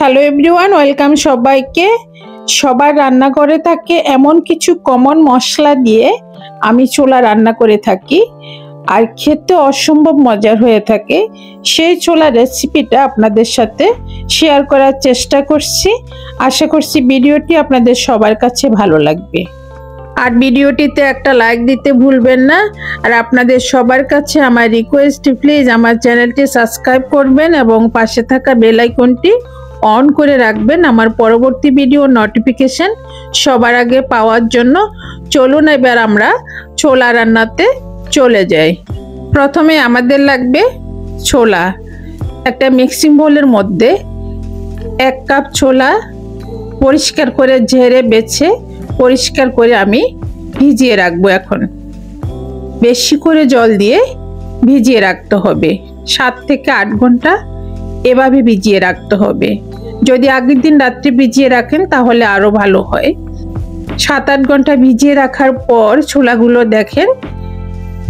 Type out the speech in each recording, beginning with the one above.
Hello everyone, welcome সবাইকে। সবার রান্না করে থাকে এমন কিছু কমন মশলা দিয়ে আমি ছোলা রান্না করে থাকি, আর খেতে অসম্ভব মজার হয়ে থাকে। সেই ছোলা রেসিপিটা আপনাদের সাথে শেয়ার করার চেষ্টা করছি। আশা করছি ভিডিওটি আপনাদের সবার কাছে ভালো লাগবে। আর ভিডিওটিতে একটা লাইক দিতে ভুলবেন না। আর আপনাদের সবার কাছে আমার রিকোয়েস্ট, প্লিজ আমার চ্যানেলটি সাবস্ক্রাইব করবেন এবং পাশে থাকা বেল আইকনটি অন করে রাখবেন আমার পরবর্তী ভিডিও নোটিফিকেশন সবার আগে পাওয়ার জন্য। চলুন এবার আমরা ছোলা রান্নাতে চলে যাই। প্রথমে আমাদের লাগবে ছোলা। একটা মিক্সিং বোলের মধ্যে 1 কাপ ছোলা পরিষ্কার করে ঝেড়ে বেছে পরিষ্কার করে আমি ভিজিয়ে রাখবো। এখন বেশি করে জল দিয়ে ভিজিয়ে রাখতে হবে, 7 থেকে 8 ঘন্টা এভাবে ভিজিয়ে রাখতে হবে। যদি আগের দিন রাত্রে ভিজিয়ে রাখেন তাহলে আরো ভালো হয়। 7-8 ঘন্টা ভিজিয়ে রাখার পর ছোলাগুলো দেখেন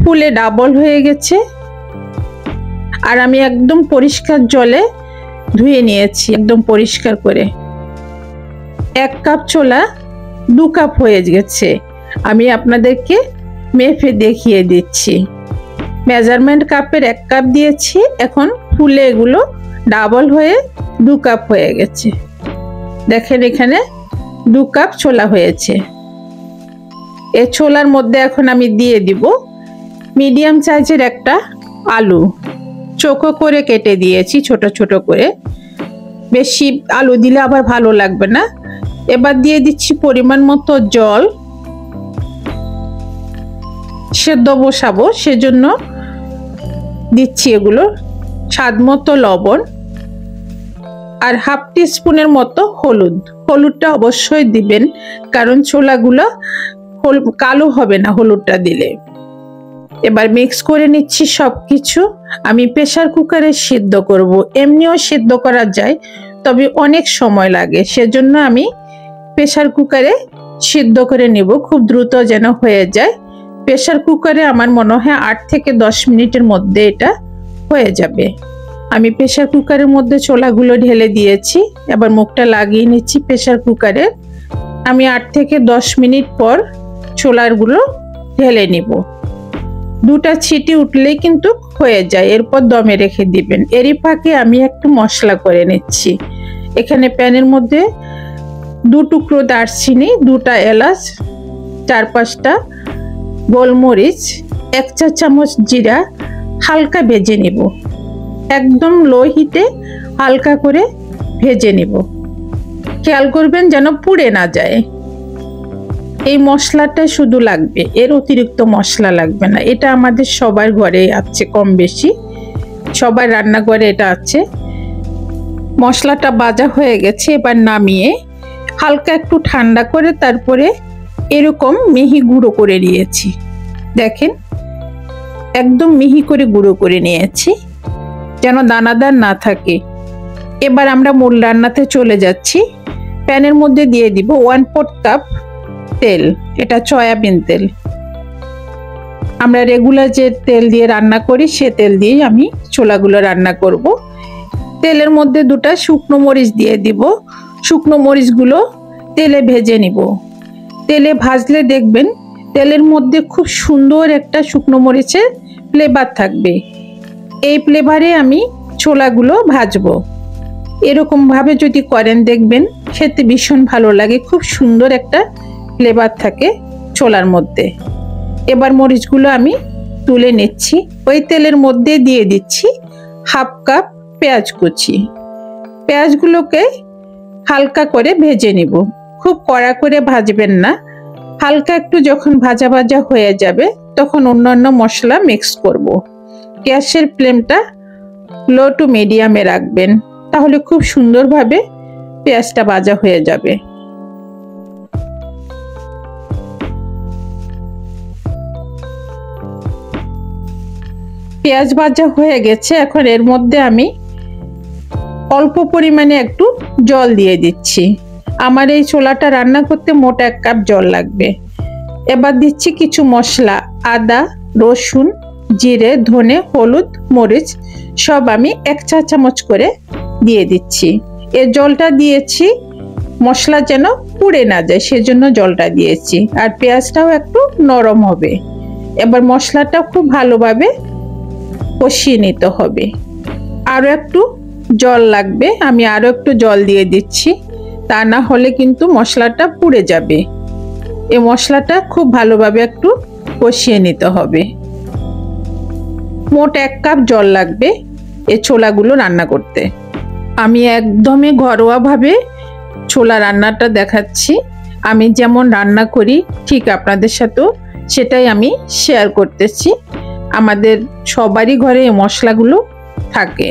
ফুলে ডাবল হয়ে গেছে। আর আমি একদম পরিষ্কার জলে ধুয়ে নিয়েছি, একদম পরিষ্কার করে। 1 কাপ ছোলা 2 কাপ হয়ে গেছে। আমি আপনাদেরকে মেপে দেখিয়ে দিচ্ছি। মেজারমেন্ট কাপের 1 কাপ দিয়েছি, এখন ফুলে এগুলো ডাবল হয়ে 2 কাপ হয়ে গেছে। দেখেন এখানে 2 কাপ ছোলা হয়েছে। এই ছোলার মধ্যে এখন আমি দিয়ে দিব মিডিয়াম সাইজের একটা আলু, চোখো করে কেটে দিয়েছি ছোট ছোট করে। বেশি আলু দিলে আবার ভালো লাগবে না। এবার দিয়ে দিচ্ছি পরিমাণ মতো জল। সেদ্ধ বসাবো সেজন্য দিচ্ছি এগুলো, স্বাদ মতো লবণ আর হাফ টিস্পুনের মতো হলুদ। হলুদটা অবশ্যই দিবেন, কারণ ছোলাগুলো কালো হবে না হলুদটা দিলে। এবার মিক্স করে নিচ্ছি সবকিছু। আমি প্রেসার কুকারে সিদ্ধ করব। এমনিও সিদ্ধ করা যায়, তবে অনেক সময় লাগে, সেজন্য আমি প্রেসার কুকারে সিদ্ধ করে নিব, খুব দ্রুত যেন হয়ে যায়। প্রেসার কুকারে আমার মনে হয় 8 থেকে 10 মিনিটের মধ্যে এটা হয়ে যাবে। আমি প্রেসার কুকারের মধ্যে ছোলাগুলো ঢেলে দিয়েছি। এবার মুখটা লাগিয়ে নিচ্ছি প্রেসার কুকারে। আমি 8 থেকে 10 মিনিট পর ছোলাগুলো ঢেলে নিব। 2টা ছিটি উঠলেই কিন্তু হয়ে যায়, এরপর দমে রেখে দিবেন। এরই ফাঁকে আমি একটু মশলা করে নিচ্ছি। এখানে প্যানের মধ্যে 2 টুকরো দারচিনি, 2টা এলাচ, 4-5টা গোলমরিচ, 1 চা চামচ জিরা হালকা ভেজে নিব। একদম লো হিটে হালকা করে ভেজে নিব। খেয়াল করবেন যেন পুড়ে না যায়। এই মশলাটা শুধু লাগবে, এর অতিরিক্ত মশলা লাগবে না। এটা আমাদের সবার ঘরে আছে, কম বেশি সবার রান্নাঘরে এটা আছে। মশলাটা ভাজা হয়ে গেছে, এবার নামিয়ে হালকা একটু ঠান্ডা করে তারপরে এরকম মিহি গুঁড়ো করে নিয়েছি। দেখেন একদম মিহি করে গুঁড়ো করে নিয়েছি, যেন দানাদার না থাকে। এবার আমরা মূল রান্নাতে চলে যাচ্ছি। প্যানের মধ্যে দিয়ে দিব 1/4 কাপ তেল। এটা সয়াবিন তেল। আমরা রেগুলার যে তেল দিয়ে রান্না করি সে তেল দিয়েই আমি ছোলাগুলো রান্না করব। তেলের মধ্যে 2টা শুকনো মরিচ দিয়ে দিব। শুকনো মরিচগুলো তেলে ভেজে নিব। তেলে ভাজলে দেখবেন তেলের মধ্যে খুব সুন্দর একটা শুকনো মরিচের ফ্লেভার থাকবে। এই ফ্লেভারে আমি ছোলাগুলো ভাজবো। এরকম ভাবে যদি করেন দেখবেন খেতে ভীষণ ভালো লাগে, খুব সুন্দর একটা ফ্লেভার থাকে ছোলার মধ্যে। এবার মরিচগুলো আমি তুলে নিচ্ছি। ওই তেলের মধ্যে দিয়ে দিচ্ছি 1/2 কাপ পেঁয়াজ কুচি। পেঁয়াজগুলোকে হালকা করে ভেজে নিব, খুব কড়া করে ভাজবেন না। হালকা একটু যখন ভাজা ভাজা হয়ে যাবে তখন অন্যান্য মশলা মিক্স করব। গ্যাসের ফ্লেমটা লো টু মিডিয়ামে রাখবেন, তাহলে খুব সুন্দরভাবে পেঁয়াজটা ভাজা হয়ে যাবে। পেঁয়াজ ভাজা হয়ে গেছে, এখন এর মধ্যে আমি অল্প পরিমাণে একটু জল দিয়ে দিচ্ছি। আমার এই ছোলাটা রান্না করতে মোট 1 কাপ জল লাগবে। এবার দিচ্ছি কিছু মশলা, আদা, রসুন, জিরে, ধনে, হলুদ, মরিচ সব আমি 1 চা চামচ করে দিয়ে দিচ্ছি। এ জলটা দিয়েছি মশলা যেন পুড়ে না যায়, সেজন্য জলটা দিয়েছি। আর পেঁয়াজটাও একটু নরম হবে। এবার মশলাটা খুব ভালোভাবে কষিয়ে নিতে হবে। আরও একটু জল লাগবে, আমি আরও একটু জল দিয়ে দিচ্ছি, তা না হলে কিন্তু মশলাটা পুড়ে যাবে। এই মশলাটা খুব ভালোভাবে একটু কষিয়ে নিতে হবে। মোট 1 কাপ জল লাগবে এই ছোলাগুলো রান্না করতে। আমি একদমই ঘরোয়াভাবে ছোলা রান্নাটা দেখাচ্ছি। আমি যেমন রান্না করি ঠিক আপনাদের সাথেও সেটাই আমি শেয়ার করতেছি। আমাদের সবারই ঘরে এই মশলাগুলো থাকে।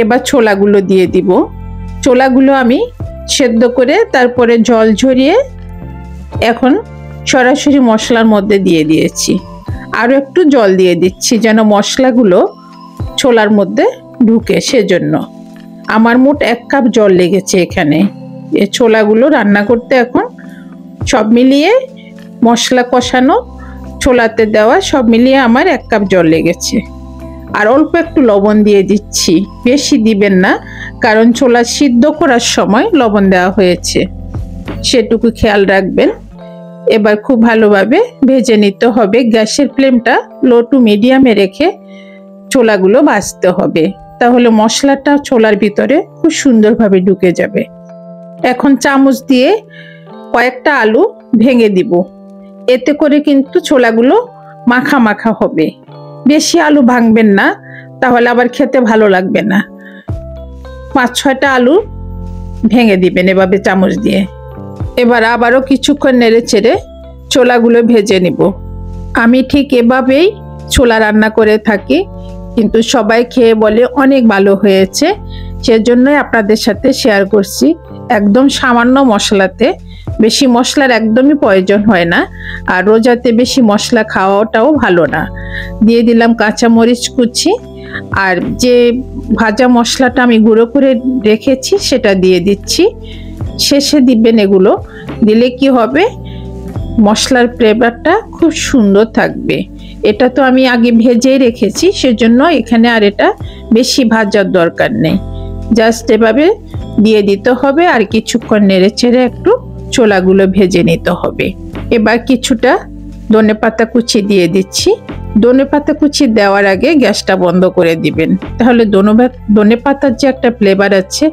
এবার ছোলাগুলো দিয়ে দিব। ছোলাগুলো আমি সেদ্ধ করে তারপরে জল ঝরিয়ে এখন সরাসরি মশলার মধ্যে দিয়ে দিয়েছি। আরও একটু জল দিয়ে দিচ্ছি যেন মশলাগুলো ছোলার মধ্যে ঢুকে, সেজন্য। আমার মোট 1 কাপ জল লেগেছে এখানে এই ছোলাগুলো রান্না করতে। এখন সব মিলিয়ে মশলা কষানো, ছোলাতে দেওয়া সব মিলিয়ে আমার 1 কাপ জল লেগেছে। আর অল্প একটু লবণ দিয়ে দিচ্ছি, বেশি দিবেন না, কারণ ছোলা সিদ্ধ করার সময় লবণ দেওয়া হয়েছে, সেটুকু খেয়াল রাখবেন। এবার খুব ভালোভাবে ভেজে নিতে হবে। গ্যাসের ফ্লেমটা লো টু মিডিয়ামে রেখে ছোলাগুলো ভাজতে হবে, তাহলে মশলাটা ছোলার ভিতরে খুব সুন্দরভাবে ঢুকে যাবে। এখন চামচ দিয়ে কয়েকটা আলু ভেঙে দিব, এতে করে কিন্তু ছোলাগুলো মাখা মাখা হবে। বেশি আলু ভাঙবেন না, তাহলে আবার খেতে ভালো লাগবে না। 5-6টা আলু ভেঙে দিবেন এভাবে চামচ দিয়ে। এবার আবারও কিছুক্ষণ নেড়ে চেড়ে ছোলাগুলো ভেজে নিব। আমি ঠিক এভাবেই ছোলা রান্না করে থাকি, কিন্তু সবাই খেয়ে বলে অনেক ভালো হয়েছে, সেজন্যই আপনাদের সাথে শেয়ার করছি। একদম সামান্য মশলাতে, বেশি মশলার একদমই প্রয়োজন হয় না, আর রোজাতে বেশি মশলা খাওয়াটাও ভালো না। দিয়ে দিলাম কাঁচামরিচ কুচি, আর যে ভাজা মশলাটা আমি গুঁড়ো করে রেখেছি সেটা দিয়ে দিচ্ছি। শেষে দিবেন এগুলো, দিলে কি হবে মশলার ফ্লেভারটা খুব সুন্দর থাকবে। এটা তো আমি আগে ভেজেই রেখেছি, সেজন্য এখানে আর এটা বেশি ভাজার দরকার নেই। জাস্ট এভাবে দিয়ে দিতে হবে, আর কিছুক্ষণ নেড়ে চেড়ে একটু ছোলাগুলো ভেজে নিতে হবে। এবার কিছুটা ধনেপাতা কুচি দিয়ে দিচ্ছি। ধনেপাতা কুচি দেওয়ার আগে গ্যাসটা বন্ধ করে দিবেন, তাহলে ধনেপাতার যে একটা ফ্লেভার আছে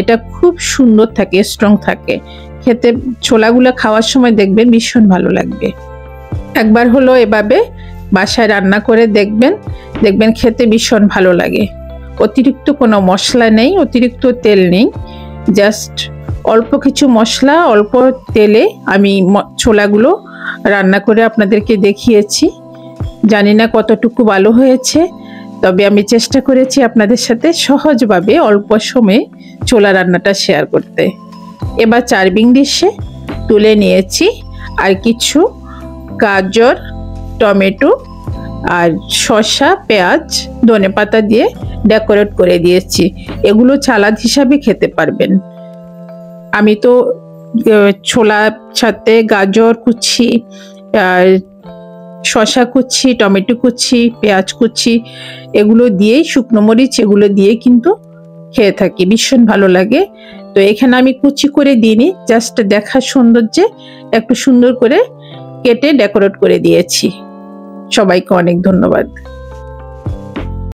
এটা খুব সুন্দর থাকে, স্ট্রং থাকে। খেতে ছোলাগুলো খাওয়ার সময় দেখবেন ভীষণ ভালো লাগবে। একবার হলো এভাবে বাসায় রান্না করে দেখবেন, দেখবেন খেতে ভীষণ ভালো লাগে। অতিরিক্ত কোনো মশলা নেই, অতিরিক্ত তেল নেই, জাস্ট অল্প কিছু মশলা অল্প তেলে আমি ছোলাগুলো রান্না করে আপনাদেরকে দেখিয়েছি। জানি না কতটুকু ভালো হয়েছে, তবে আমি চেষ্টা করেছি আপনাদের সাথে সহজভাবে অল্প সময়ে ছোলা রান্নাটা শেয়ার করতে। এবার সার্ভিং ডিশে তুলে নিয়েছি, আর কিছু গাজর, টমেটো আর শসা, পেঁয়াজ, ধনেপাতা দিয়ে ডেকোরেট করে দিয়েছি। এগুলো সালাদ হিসাবে খেতে পারবেন। আমি তো ছোলার সাথে গাজর কুচি, শসা কুচি, টমেটো কুচি, পেঁয়াজ কুচি এগুলো দিয়েই, শুকনো মরিচ এগুলো দিয়ে কিন্তু খেয়ে থাকি, ভীষণ ভালো লাগে। তো এখানে আমি কুচি করে দিইনি, জাস্ট দেখার সৌন্দর্যে একটু সুন্দর করে কেটে ডেকোরেট করে দিয়েছি। সবাইকে অনেক ধন্যবাদ।